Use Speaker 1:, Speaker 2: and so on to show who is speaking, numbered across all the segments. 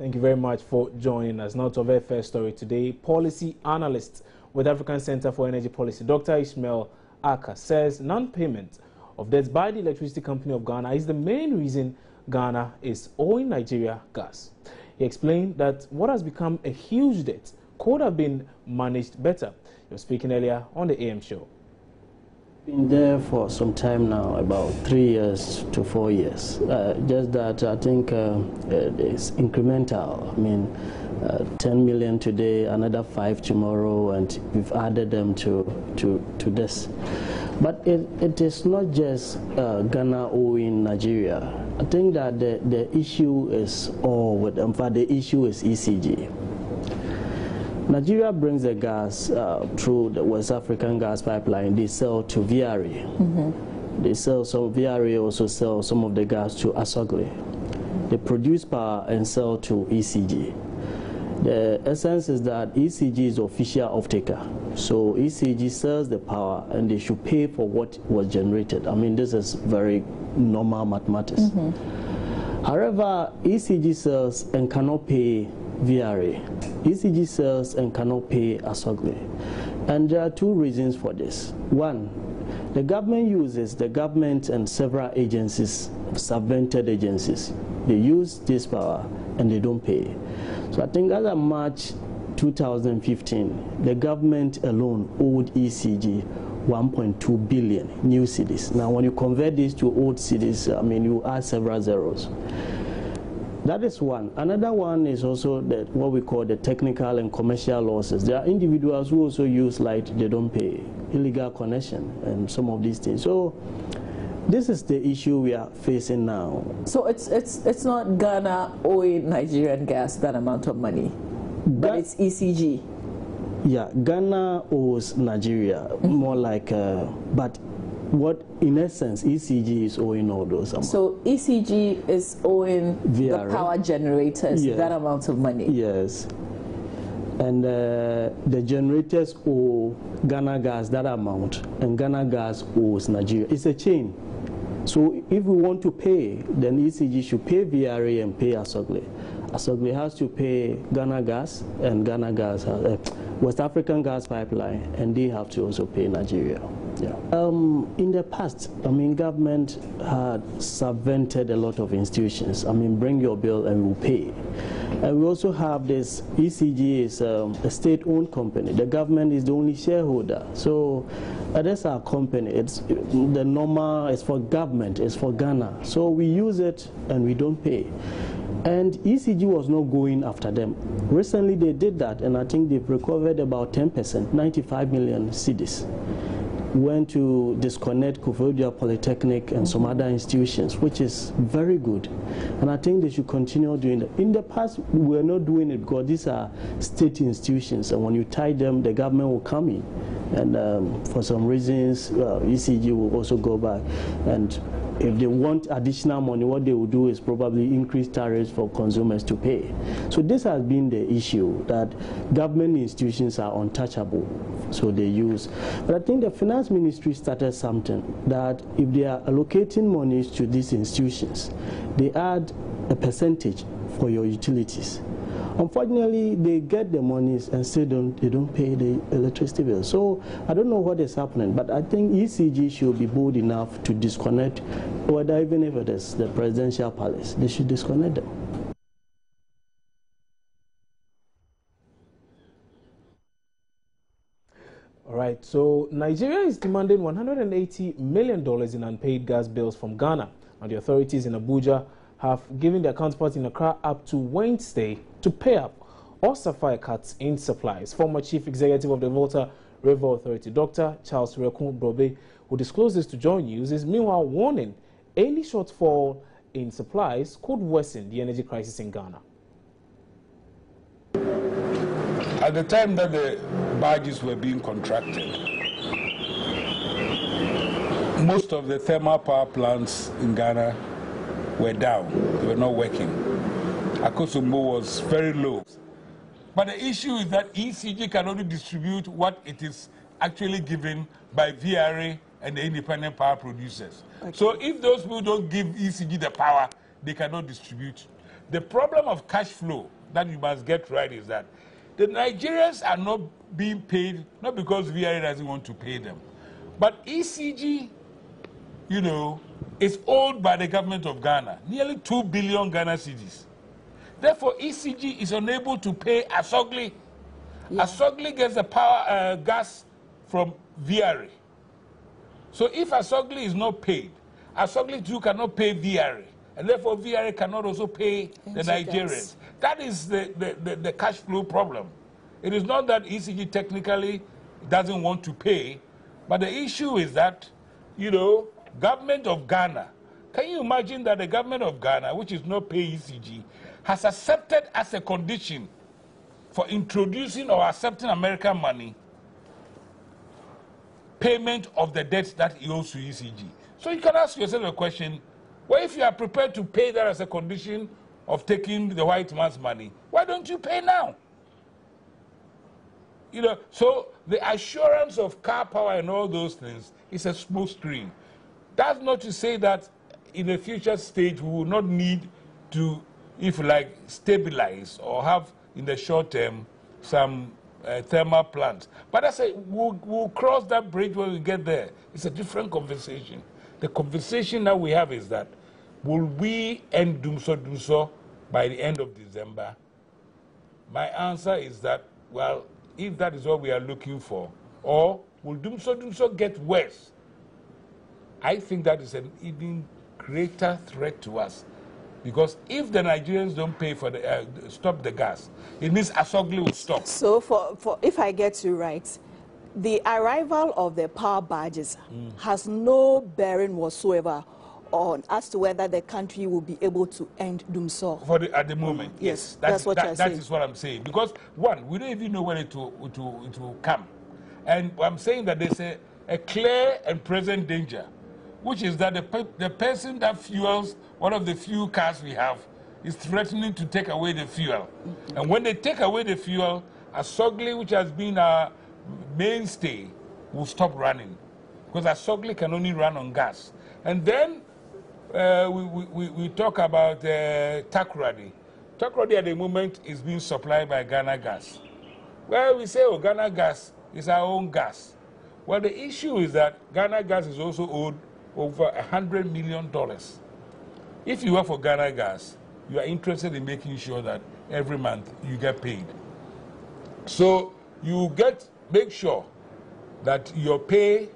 Speaker 1: Thank you very much for joining us. Now to our very first story today. Policy analyst with African Center for Energy Policy, Dr. Ishmael Aka, says non-payment of debts by the Electricity Company of Ghana is the main reason Ghana is owing Nigeria gas. He explained that what has become a huge debt could have been managed better. He was speaking earlier on the AM show.
Speaker 2: Been there for some time now, about 3 years to 4 years. Just that I think it's incremental. I mean, 10 million today, another 5 tomorrow, and we've added them to this. But it is not just Ghana owing Nigeria. I think that the issue is all with them. In fact, the issue is ECG. Nigeria brings the gas through the West African gas pipeline. They sell to VRA. They sell some, VRA also sell some of the gas to Asogli. They produce power and sell to ECG. The essence is that ECG is the official off-taker. So ECG sells the power and they should pay for what was generated. I mean, this is very normal mathematics. However, ECG sells and cannot pay VRA. ECG sells and cannot pay Asogli. And there are two reasons for this. One, the government and several agencies, subvented agencies, they use this power and they don't pay. So I think as of March 2015, the government alone owed ECG 1.2 billion new cedis. Now when you convert this to old cedis, I mean, you add several zeros. That is one. Another one is also what we call the technical and commercial losses. There are individuals who also use light, they don't pay, illegal connection and some of these things. So this is the issue we are facing now. So
Speaker 3: it's not Ghana owing Nigerian gas that amount of money, but it's ECG.
Speaker 2: Yeah, Ghana owes Nigeria more like, but what in essence ECG is owing all those amounts.
Speaker 3: So ECG is owing VRA, the power generators, that amount of money.
Speaker 2: Yes. And the generators owe Ghana Gas that amount, and Ghana Gas owes Nigeria. It's a chain. So if we want to pay, then ECG should pay VRA and pay Asogli. Asogli has to pay Ghana Gas, and Ghana Gas has West African Gas Pipeline, and they have to also pay Nigeria. Yeah. In the past, I mean, government had subvented a lot of institutions. I mean, bring your bill and we'll pay. And we also have this, ECG is a state-owned company. The government is the only shareholder. So that's our company. It's the normal, it's for government, it's for Ghana. So we use it and we don't pay. And ECG was not going after them. Recently they did that, and I think they've recovered about 10%, 95 million cedis. Went to disconnect Koforidua Polytechnic and some other institutions, which is very good. And I think they should continue doing that. In the past, we were not doing it because these are state institutions, and when you tie them, the government will come in. And for some reasons, ECG will also go back. And if they want additional money, what they will do is probably increase tariffs for consumers to pay. So this has been the issue, that government institutions are untouchable, so they use. But I think the finance ministry started something, that if they are allocating monies to these institutions, they add a percentage for your utilities. Unfortunately, they get the monies and still don't pay the electricity bill. So I don't know what is happening, but I think ECG should be bold enough to disconnect, whether even if it is the presidential palace, they should disconnect them.
Speaker 1: All right, so Nigeria is demanding $180 million in unpaid gas bills from Ghana, and the authorities in Abuja have given their counterparts in Accra up to Wednesday to pay up or suffer cuts in supplies. Former Chief Executive of the Volta River Authority, Dr. Charles Rekun Brobe, who disclosed this to Joy News, is meanwhile warning any shortfall in supplies could worsen the energy crisis in Ghana.
Speaker 4: At the time that the barges were being contracted, most of the thermal power plants in Ghana were down, they were not working. Akosombo was very low. But the issue is that ECG can only distribute what it is actually given by VRA and the independent power producers. Okay. So if those people don't give ECG the power, they cannot distribute. the problem of cash flow that you must get right is that the Nigerians are not being paid, not because VRA doesn't want to pay them, but ECG, you know, is owned by the government of Ghana, nearly 2 billion Ghana cedis. Therefore, ECG is unable to pay Asogli. Yeah. Asogli gets the power gas from VRA. So if Asogli is not paid, Asogli too cannot pay VRA, and therefore VRA cannot also pay the Nigerians. That is the cash flow problem. It is not that ECG technically doesn't want to pay, but the issue is that, you know, government of Ghana, can you imagine that the government of Ghana, which is not paying ECG, has accepted as a condition for introducing or accepting American money payment of the debt that he owes to ECG? So you can ask yourself a question, well, if you are prepared to pay that as a condition of taking the white man's money, why don't you pay now? You know, so the assurance of car power and all those things is a smoke screen. That's not to say that in a future stage we will not need to, if you like, stabilize or have in the short term some thermal plants. But I say we'll cross that bridge when we get there. It's a different conversation. The conversation that we have is that will we end Dumso by the end of December? My answer is that, well, if that is what we are looking for, or will Dumso get worse? I think that is an even greater threat to us. Because if the Nigerians don't pay for the stop the gas, it means Asogli will stop.
Speaker 5: So for if I get you right, the arrival of the power barges has no bearing whatsoever on as to whether the country will be able to end Dumso.
Speaker 4: At the moment, yes.
Speaker 5: That's what you're saying.
Speaker 4: That is what I'm saying. Because one, we don't even know when it will come. And I'm saying that there's a clear and present danger, which is that the person that fuels one of the few cars we have is threatening to take away the fuel. And when they take away the fuel, Asogli, which has been our mainstay, will stop running. Because Asogli can only run on gas. And then we talk about Takoradi. Takoradi at the moment is being supplied by Ghana Gas. Well, we say, oh, Ghana Gas is our own gas. Well, the issue is that Ghana Gas is also owed over $100 million. If you work for Ghana Gas, you are interested in making sure that every month you get paid. So you make sure that your pay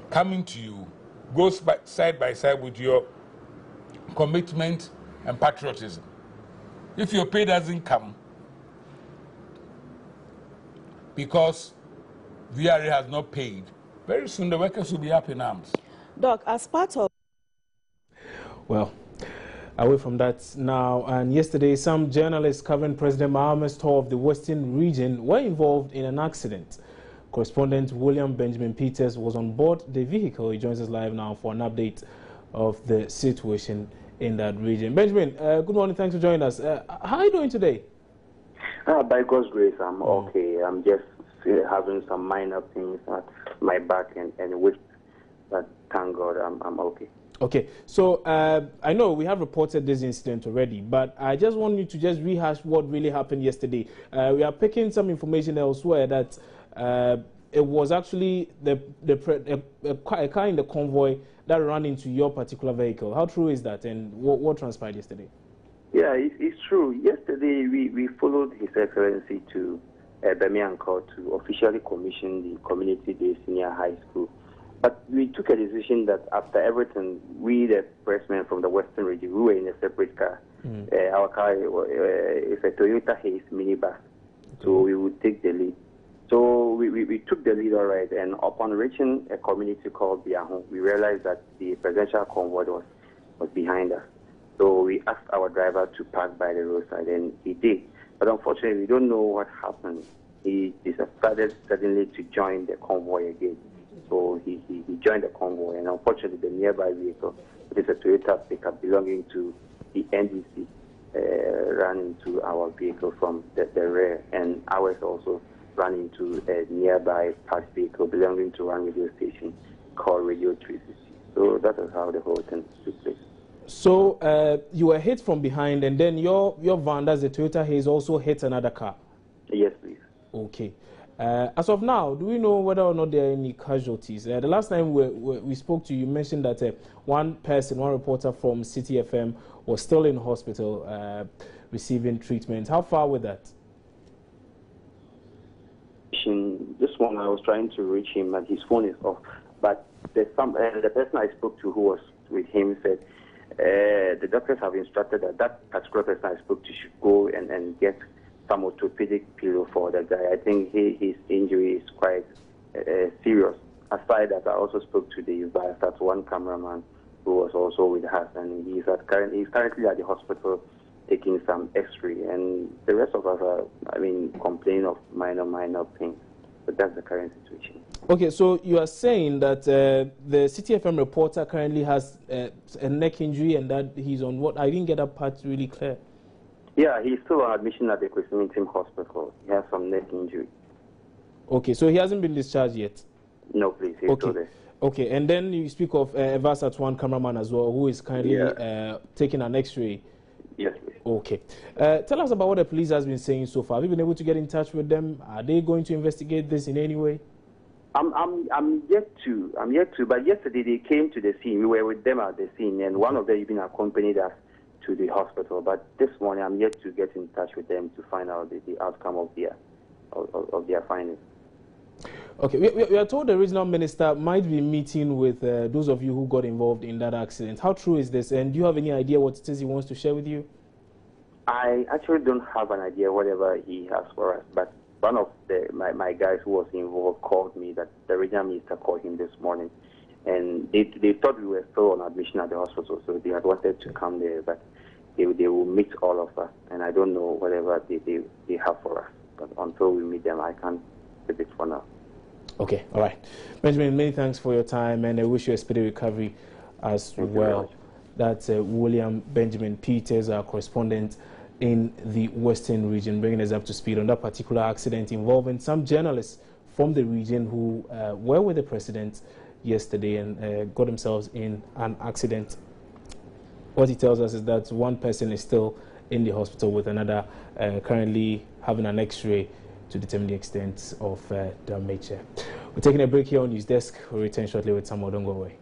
Speaker 4: coming to you goes side by side with your commitment and patriotism. If your pay doesn't come because VRA has not paid, very soon the workers will be up in arms.
Speaker 5: Doc, as part of...
Speaker 1: Well, away from that now, and yesterday some journalists covering President Mahama's tour of the Western region were involved in an accident. Correspondent William Benjamin Peters was on board the vehicle. He joins us live now for an update of the situation in that region. Benjamin, good morning. Thanks for joining us. How are you doing today?
Speaker 6: By God's grace, I'm okay. I'm just having some minor things at my back and which, but thank God I'm okay.
Speaker 1: Okay, so I know we have reported this incident already, but I just want you to just rehash what really happened yesterday. We are picking some information elsewhere that it was actually a car in the convoy that ran into your particular vehicle. How true is that, and what transpired yesterday?
Speaker 6: Yeah, it's true. Yesterday, we followed His Excellency to Birmingham Court to officially commission the Community Day Senior High School. But we took a decision that after everything, we, the pressmen from the Western region, we were in a separate car. Our car is a Toyota Haze minibus, so we would take the lead. So we took the lead, all right, and upon reaching a community called Biahon, we realized that the presidential convoy was behind us. So we asked our driver to park by the roadside, and he did. But unfortunately, we don't know what happened. He decided suddenly to join the convoy again. So he joined the convoy, and unfortunately, the nearby vehicle, which is a Toyota pickup belonging to the NDC, ran into our vehicle from the rear, and ours also ran into a nearby parked vehicle belonging to one radio station called Radio 360. So that is how the whole thing took place.
Speaker 1: So you were hit from behind, and then your van, that's the Toyota Haze, also hit another car.
Speaker 6: Yes, please.
Speaker 1: Okay. As of now, do we know whether or not there are any casualties? The last time we spoke to you, you mentioned that one reporter from City FM was still in hospital receiving treatment. How far with that?
Speaker 6: This one, I was trying to reach him, and his phone is off. But the person I spoke to who was with him said the doctors have instructed that particular person I spoke to should go and get some orthopedic pillow for the guy. I think his injury is quite serious. Aside that, I also spoke to the Viasat one cameraman who was also with us, and he's currently at the hospital taking some X-ray, and the rest of us are, complaining of minor pain. But that's the current situation. Okay,
Speaker 1: so you are saying that the City FM reporter currently has a neck injury, and that he's on what? I didn't get that part really clear.
Speaker 6: Yeah, he's still on admission at the Christmas Hospital. He has some neck injury.
Speaker 1: Okay, so he hasn't been discharged yet?
Speaker 6: No, please, he's still there.
Speaker 1: Okay, and then you speak of Vasat one cameraman as well, who is currently taking an X-ray.
Speaker 6: Yes, please.
Speaker 1: Okay. Tell us about what the police has been saying so far. Have you been able to get in touch with them? Are they going to investigate this in any way?
Speaker 6: I'm yet to. But yesterday they came to the scene. We were with them at the scene, and one of them even accompanied us to the hospital. But this morning I'm yet to get in touch with them to find out the outcome of their findings. Okay,
Speaker 1: we are told the regional minister might be meeting with those of you who got involved in that accident. How true is this? And do you have any idea what it is he wants to share with you?
Speaker 6: I actually don't have an idea whatever he has for us, but one of my guys who was involved called me that the regional minister called him this morning, and they thought we were still on admission at the hospital, so they had wanted to come there, but they will meet all of us, and I don't know whatever they have for us. But until we meet them, I can't say it for now.
Speaker 1: Okay, all right. Benjamin, many thanks for your time, and I wish you a speedy recovery as well. That's William Benjamin Peters, our correspondent in the Western region, bringing us up to speed on that particular accident involving some journalists from the region who were with the president yesterday and got themselves in an accident. What he tells us is that one person is still in the hospital with another currently having an X-ray to determine the extent of damage. We're taking a break here on News Desk. We'll return shortly with some more. Don't go away.